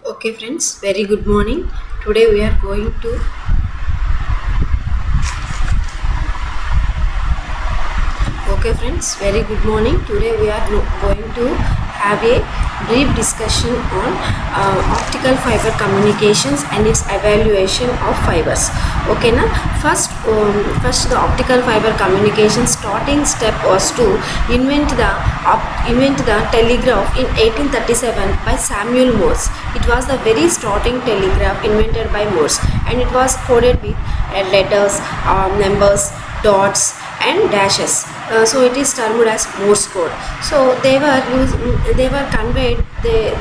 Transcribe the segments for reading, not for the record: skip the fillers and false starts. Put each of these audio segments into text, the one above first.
Okay friends, very good morning. Today we are going to Okay friends, very good morning. Today we are going to have a brief discussion on optical fiber communications and its evaluation of fibers. Okay na? First the optical fiber communication starting step was to invent the telegraph in 1837 by Samuel Morse. It was the very starting telegraph invented by Morse, and it was coded with letters, numbers, dots and dashes. So it is termed as Morse code. So they were conveyed.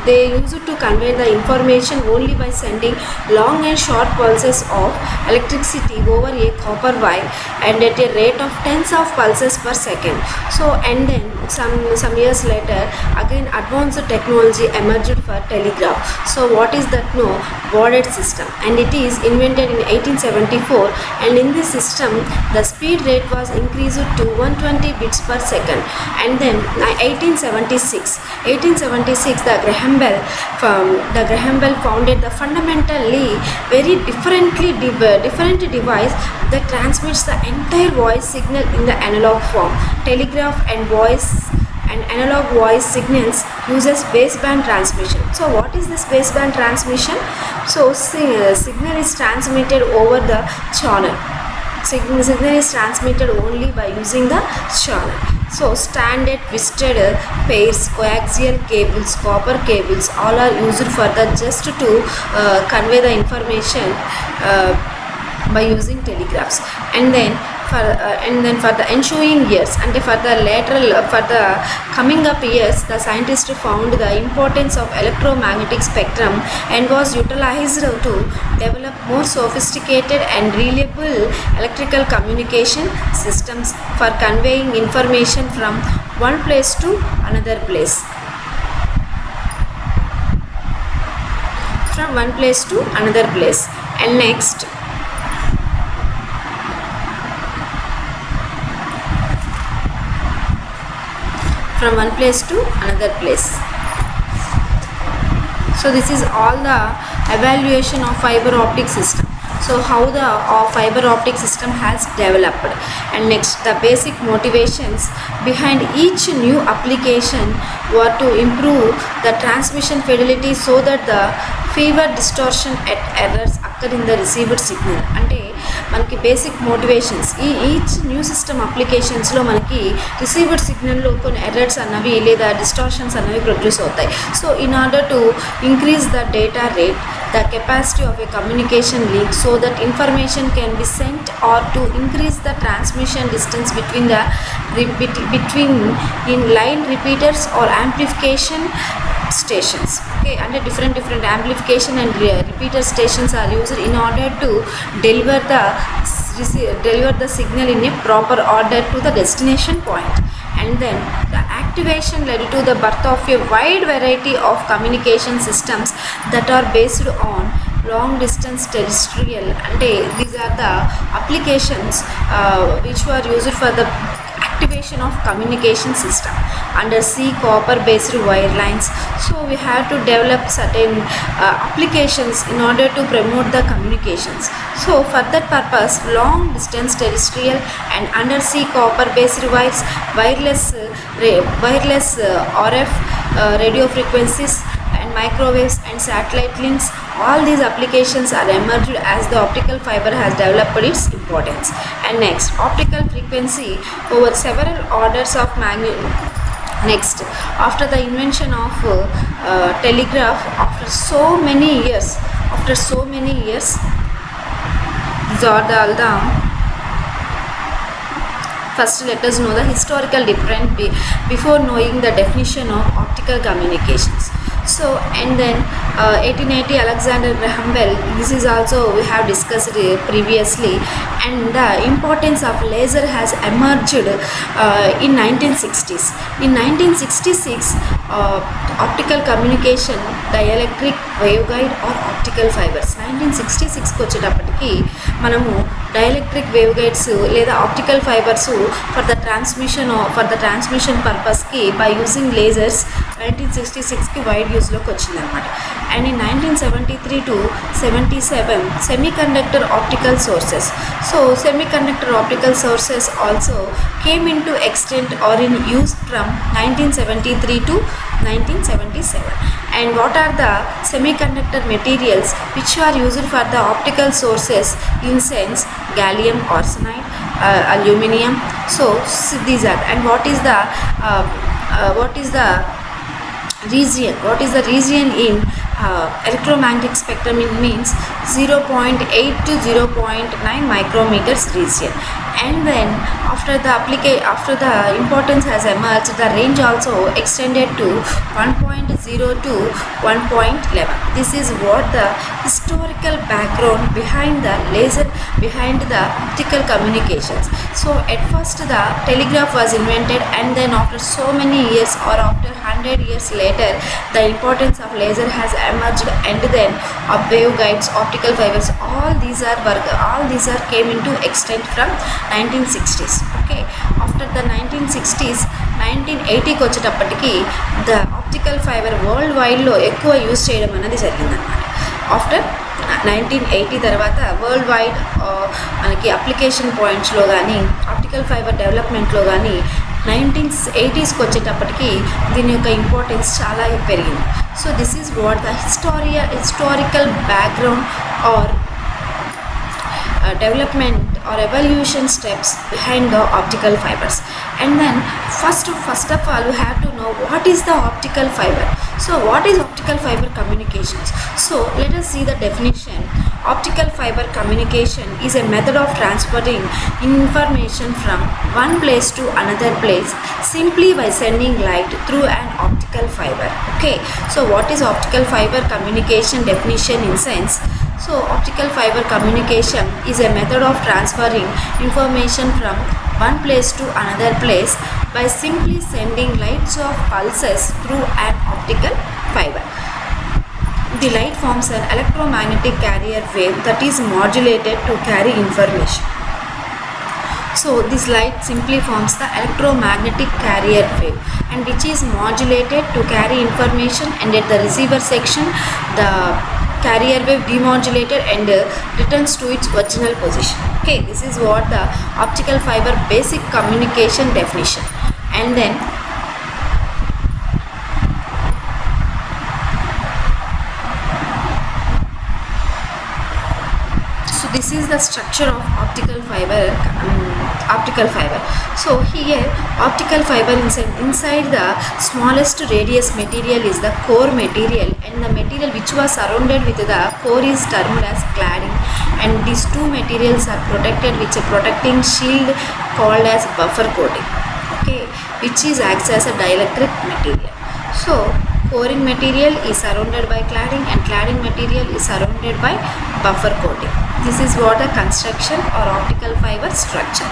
They used to convey the information only by sending long and short pulses of electricity over a copper wire and at a rate of tens of pulses per second. So and then some years later, again advanced technology emerged for telegraph. So what is that? No, baudette system, and it is invented in 1874. And in this system, the speed rate was increased to 120 bits per second. And then 1876, the Graham Bell founded the fundamentally very different device that transmits the entire voice signal in the analog form. Telegraph and analog voice signals uses baseband transmission. So what is this baseband transmission? So signal is transmitted over the channel. Signal is transmitted only by using the channel. So standard twisted pairs, coaxial cables, copper cables, all are used for the just to convey the information by using telegraphs. And then for the ensuing years and for the coming up years, the scientists found the importance of electromagnetic spectrum and was utilized to develop more sophisticated and reliable electrical communication systems for conveying information from one place to another place. From one place to another place. And next, from one place to another place. So this is all the evaluation of fiber optic system. So how the fiber optic system has developed. And next, the basic motivations behind each new application were to improve the transmission fidelity so that the fewer distortion at errors occur in the received signal. అంటే మనకి basic motivations each new system అప్లికేషన్స్లో మనకి received సిగ్నల్లో కొన్ని errors అన్నవి లేదా distortions అన్నవి produce అవుతాయి. So in order to increase the data rate, the capacity of a communication link so that information can be sent, or to increase the transmission distance between in line repeaters or amplification stations. Okay, and different amplification and repeater stations are used in order to deliver the signal in a proper order to the destination point. And then the activation led to the birth of a wide variety of communication systems that are based on long distance terrestrial. And these are the applications which were used for the activation of communication system under sea copper based wire lines. So we have to develop certain applications in order to promote the communications. So for that purpose, long distance terrestrial and undersea copper based wires, wireless RF radio frequencies and microwaves and satellite links, all these applications are emerged as the optical fiber has developed its importance. And next, optical frequency over several orders of magnitude. Next, after the invention of telegraph, after so many years, these are all the first let us know the historical difference before knowing the definition of optical communications. So and then 1880 Alexander Graham Bell, this is also we have discussed previously, and the importance of laser has emerged in 1960s. In 1966, optical communication, dielectric waveguide or optical fibers. 1966 కి వచ్చేటప్పటికి మనము dielectric wave guides లేదా optical fibres for the transmission పర్పస్కి by using lasers 1966కి wide యూజ్లోకి వచ్చింది అనమాట. And in 1973 to 77 semiconductor optical sources. So semiconductor optical sources also came into extent or in use from 1973 to 1977. And what are the semiconductor materials which are used for the optical sources in sense gallium arsenide, aluminum. So these are, and what is the region in electromagnetic spectrum? It means 0.8 to 0.9 micrometers region. And then after the importance has emerged, the range also extended to 1.0 to 1.11. This is what the historical background behind the laser, behind the optical communications. So at first the telegraph was invented, and then after so many years or after 100 years later, the importance of laser has emerged, and then waveguides, optical fibers, all these are came into extent from 1960s. Okay, after the 1960s 1980కి వచ్చేటప్పటికి the optical fibre world వైడ్లో ఎక్కువ use చేయడం అనేది జరిగిందన్నమాట. After 1980 తర్వాత world wide మనకి application పాయింట్స్లో కానీ optical fibre డెవలప్మెంట్లో కానీ 1980స్కి వచ్చేటప్పటికి దీని యొక్క ఇంపార్టెన్స్ చాలా పెరిగింది. So this is what the historical background or development or evolution steps behind the optical fibers. And then first of all we have to know what is the optical fiber. So what is optical fiber communications? So let us see the definition. Optical fiber communication is a method of transferring information from one place to another place simply by sending light through an optical fiber. Okay, so what is optical fiber communication definition in sense? So optical fiber communication is a method of transferring information from one place to another place by simply sending lights of pulses through an optical fiber. The light forms an electromagnetic carrier wave that is modulated to carry information. So this light simply forms the electromagnetic carrier wave, and which is modulated to carry information, and at the receiver section the carrier wave demodulated and returns to its original position. Okay, this is what the optical fiber basic communication definition. And then so this is the structure of optical fiber. So here optical fiber inside the smallest radius material is the core material, and the material which was surrounded with the core is termed as cladding, and these two materials are protected with a protecting shield called as buffer coating. Okay, which acts as a dielectric material. So coring material is surrounded by cladding, and cladding material is surrounded by buffer coating. This is what a construction or optical fiber structure.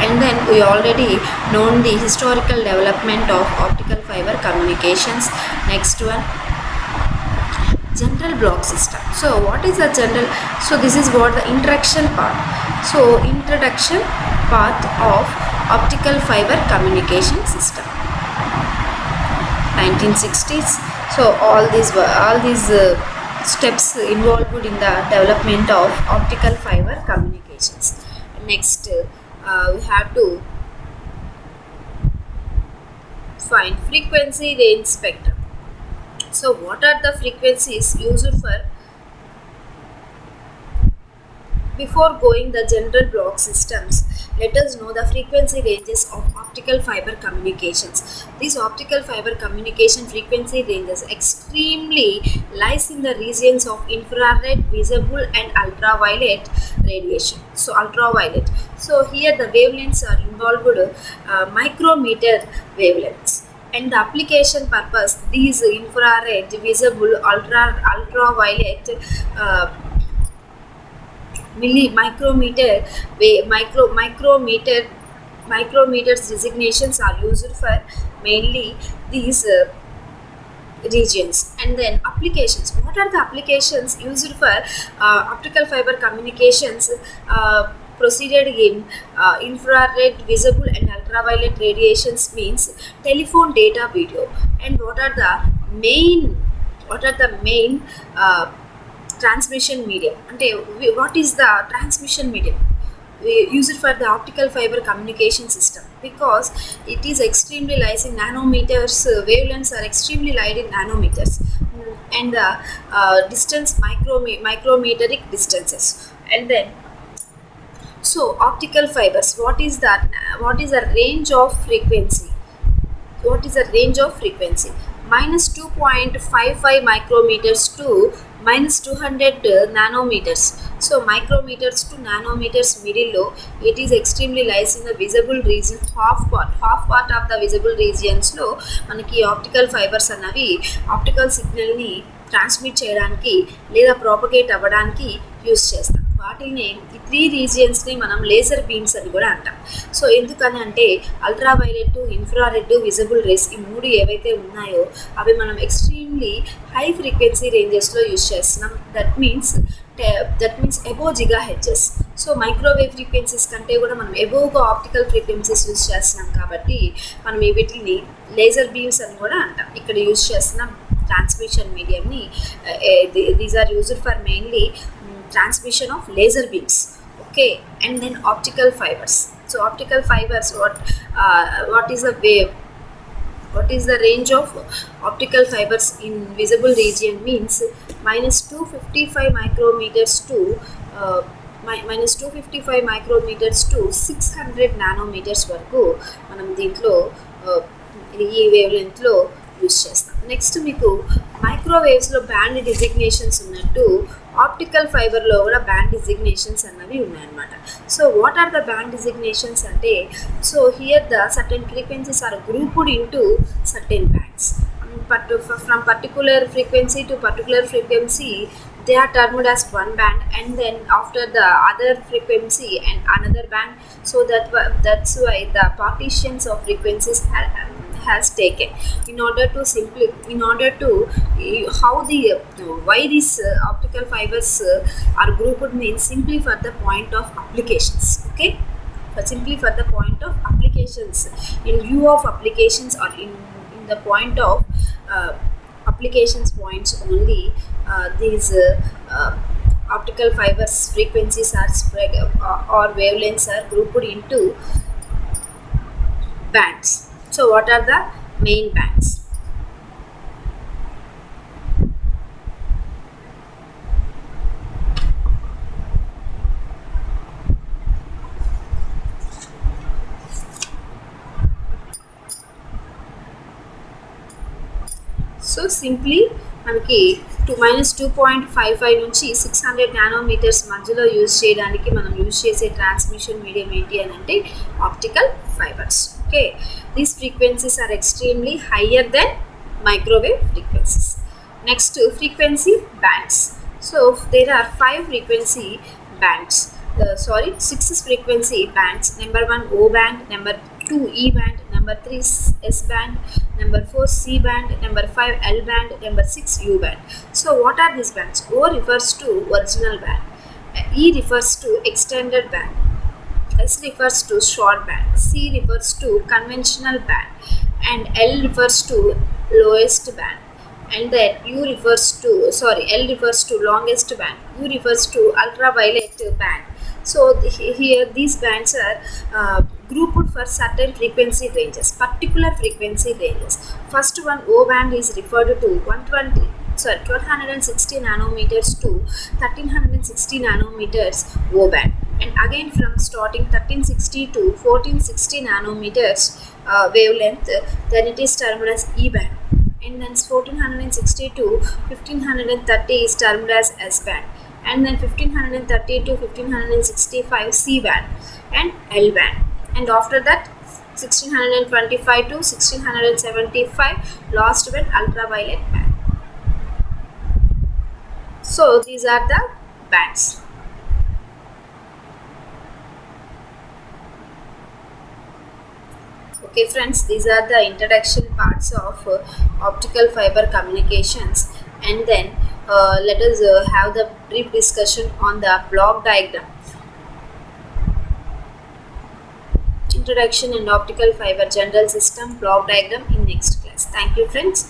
And then we already known the historical development of optical fiber communications. Next one, general block system. So what is a general? So this is what the introduction part. So introduction part of optical fiber communication system. 1960s. So all these steps involved in the development of optical fiber communications. Next we have to find frequency range spectrum. So what are the frequencies used for? Before going the general block systems, let us know the frequency ranges of optical fiber communications. These optical fiber communication frequency ranges extremely lies in the regions of infrared, visible and ultraviolet radiation. So ultraviolet. So here the wavelengths are involved micrometer wavelengths. And the application purpose, these infrared, visible, ultraviolet micrometers designations are used for mainly these regions. And then applications. What are the applications used for optical fiber communications proceeded in infrared, visible and ultraviolet ultraviolet radiations means telephone, data, video. And what are the main transmission medium? What is the transmission medium? We use it for the optical fiber communication system because it is extremely light in nanometers. Wavelengths are extremely light in nanometers. And the distance micrometeric distances. And then, so optical fibers, what is that? What is the range of frequency? What is the range of frequency? Minus 2.55 micrometers to minus 200 nanometers. So micrometers to nanometers middle, it is extremely lies in the visible region. Half part of the visible regions లో మనకి optical fibres అన్నవి optical సిగ్నల్ని transmit చేయడానికి లేదా propagate అవ్వడానికి use చేస్తాం. వాటిని ఈ 3 రీజియన్స్ని మనం లేజర్ బీమ్స్ అని కూడా అంటాం. సో ఎందుకని అంటే అల్ట్రావైలెట్, ఇన్ఫ్రారెడ్, విజిబుల్ రేస్ ఈ 3 ఏవైతే ఉన్నాయో అవి మనం ఎక్స్ట్రీమ్లీ హై ఫ్రీక్వెన్సీ రేంజెస్లో యూస్ చేస్తున్నాం. దట్ మీన్స్ అబోవ్ జిగా హెచ్ఎస్. సో మైక్రోవేవ్ ఫ్రీక్వెన్సీస్ కంటే కూడా మనం అబోవ్గా ఆప్టికల్ ఫ్రీక్వెన్సీస్ యూస్ చేస్తున్నాం కాబట్టి మనం వీటిని లేజర్ బీమ్స్ అని కూడా అంటాం. ఇక్కడ యూస్ చేస్తున్న ట్రాన్స్మిషన్ మీడియంని these are used for mainly transmission of laser beams. Okay, and then optical fibers. So optical fibers, what is the wave? What is the range of optical fibers in visible region? Means minus 255 micrometers to minus 255 micrometers to 600 nanometers వరకు మనం దీంట్లో ఈ wave లెంత్లో use చేస్తాం. Next మీకు మైక్రోవేవ్స్లో band designations ఉన్నట్టు optical ఫైబర్లో కూడా బ్యాండ్ డిజిగ్నేషన్స్ అన్నవి ఉన్నాయన్నమాట. So what are the band designations అంటే, so here the certain frequencies are grouped into certain bands. From particular frequency to particular frequency they are termed as one band, and then after the other frequency and another band. So that's why the partitions of frequencies has taken in order to how the why these optical fibers are grouped means simply for the point of applications. Okay, simply for the point of applications, in view of applications or in the point of applications points only, these optical fibers frequencies are spread or wavelengths are grouped into bands. So what are the main bands? So simply మనకి minus 2.55 నుంచి 600 nanometres మధ్యలో use చేయడానికి మనం use చేసే transmission medium ఏంటి అని అంటే optical fibres. Okay, these frequencies are extremely higher than microwave frequencies. Next frequency bands. So there are 5 frequency bands. 6 frequency bands. Number 1 O band, number 2 E band, number 3 S band, number 4 C band, number 5 L band, number 6 U band. So what are these bands? O refers to original band, E refers to extended band, S refers to short band, C refers to conventional band, and L refers to lowest band, and then L refers to longest band, U refers to ultraviolet band. So here these bands are grouped for certain frequency ranges, particular frequency ranges. First one, O band, is referred to 1260 nanometers to 1360 nanometers O band, and again from starting 1360 to 1460 nanometers wavelength, then it is termed as E band, and then 1460 to 1530 is termed as S band, and then 1530 to 1565 C band and L band, and after that 1625 to 1675 last band ultraviolet band. So these are the bands. Okay friends, these are the introduction parts of optical fiber communications, and then let us have the brief discussion on the block diagram. In introduction and optical fiber general system block diagram in next class. Thank you friends.